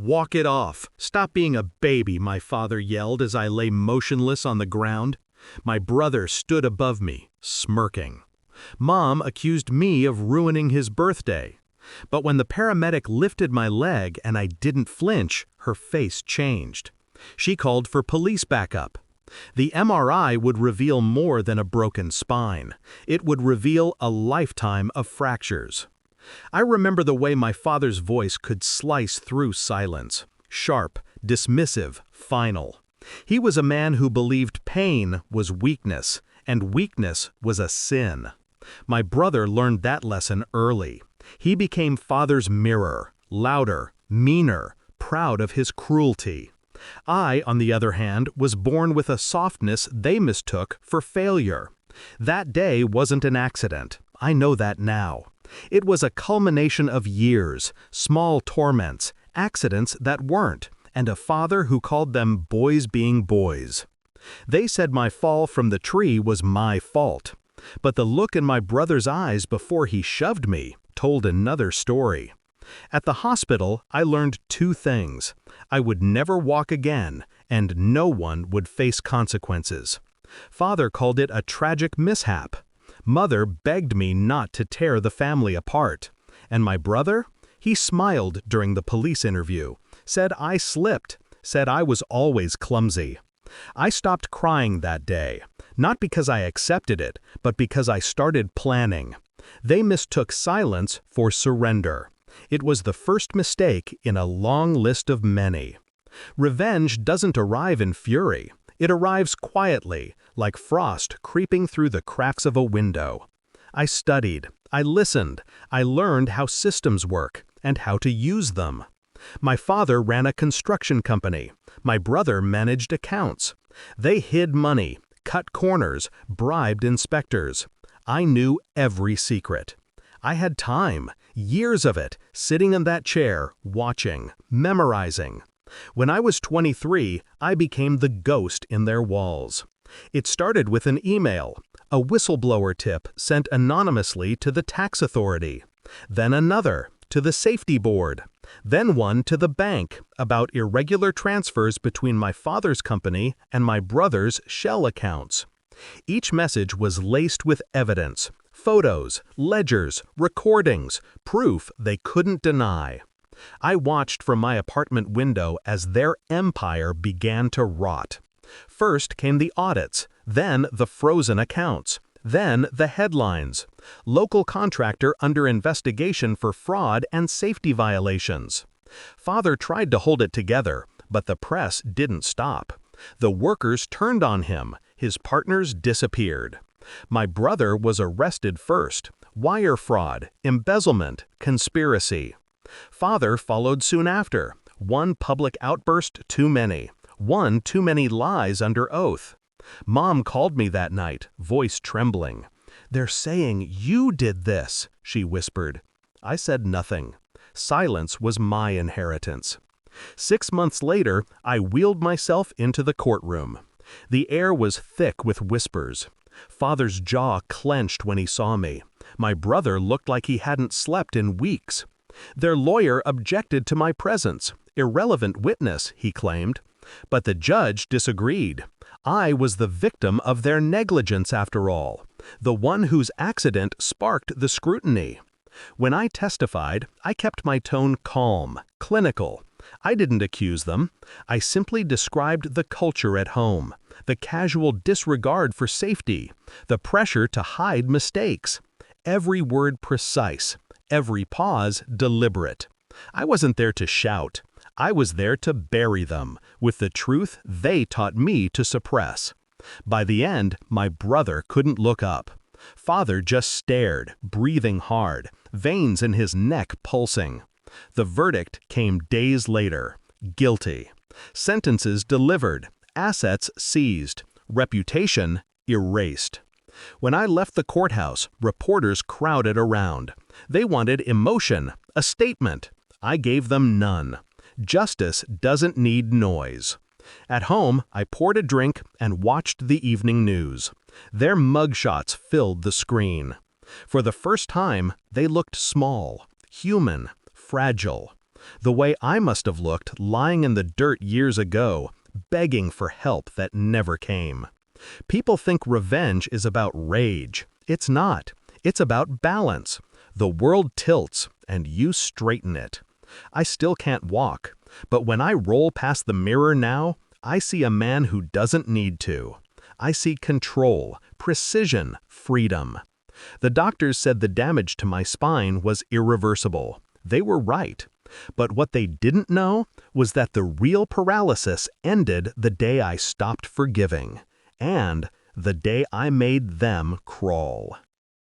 "Walk it off. Stop being a baby," my father yelled as I lay motionless on the ground. My brother stood above me, smirking. Mom accused me of ruining his birthday. But when the paramedic lifted my leg and I didn't flinch, her face changed. She called for police backup. The MRI would reveal more than a broken spine. It would reveal a lifetime of fractures. I remember the way my father's voice could slice through silence. Sharp, dismissive, final. He was a man who believed pain was weakness, and weakness was a sin. My brother learned that lesson early. He became father's mirror, louder, meaner, proud of his cruelty. I, on the other hand, was born with a softness they mistook for failure. That day wasn't an accident. I know that now. It was a culmination of years, small torments, accidents that weren't, and a father who called them boys being boys. They said my fall from the tree was my fault. But the look in my brother's eyes before he shoved me told another story. At the hospital, I learned two things. I would never walk again, and no one would face consequences. Father called it a tragic mishap. Mother begged me not to tear the family apart. And my brother? He smiled during the police interview, said I slipped, said I was always clumsy. I stopped crying that day, not because I accepted it, but because I started planning. They mistook silence for surrender. It was the first mistake in a long list of many. Revenge doesn't arrive in fury. It arrives quietly, like frost creeping through the cracks of a window. I studied, I listened, I learned how systems work and how to use them. My father ran a construction company. My brother managed accounts. They hid money, cut corners, bribed inspectors. I knew every secret. I had time, years of it, sitting in that chair, watching, memorizing. When I was 23, I became the ghost in their walls. It started with an email, a whistleblower tip sent anonymously to the tax authority, then another, to the safety board, then one to the bank about irregular transfers between my father's company and my brother's shell accounts. Each message was laced with evidence, photos, ledgers, recordings, proof they couldn't deny. I watched from my apartment window as their empire began to rot. First came the audits, then the frozen accounts, then the headlines. Local contractor under investigation for fraud and safety violations. Father tried to hold it together, but the press didn't stop. The workers turned on him. His partners disappeared. My brother was arrested first. Wire fraud, embezzlement, conspiracy. Father followed soon after. One public outburst too many. One too many lies under oath. Mom called me that night, voice trembling. "They're saying you did this," she whispered. I said nothing. Silence was my inheritance. 6 months later, I wheeled myself into the courtroom. The air was thick with whispers. Father's jaw clenched when he saw me. My brother looked like he hadn't slept in weeks. Their lawyer objected to my presence. Irrelevant witness, he claimed. But the judge disagreed. I was the victim of their negligence after all, the one whose accident sparked the scrutiny. When I testified, I kept my tone calm, clinical. I didn't accuse them. I simply described the culture at home, the casual disregard for safety, the pressure to hide mistakes. Every word precise, every pause deliberate. I wasn't there to shout. I was there to bury them with the truth they taught me to suppress. By the end, my brother couldn't look up. Father just stared, breathing hard, veins in his neck pulsing. The verdict came days later. Guilty. Sentences delivered, assets seized, reputation erased. When I left the courthouse, reporters crowded around. They wanted emotion, a statement. I gave them none. Justice doesn't need noise. At home, I poured a drink and watched the evening news. Their mugshots filled the screen. For the first time, they looked small, human, fragile. The way I must have looked lying in the dirt years ago, begging for help that never came. People think revenge is about rage. It's not. It's about balance. The world tilts, and you straighten it. I still can't walk, but when I roll past the mirror now, I see a man who doesn't need to. I see control, precision, freedom. The doctors said the damage to my spine was irreversible. They were right. But what they didn't know was that the real paralysis ended the day I stopped forgiving, and the day I made them crawl.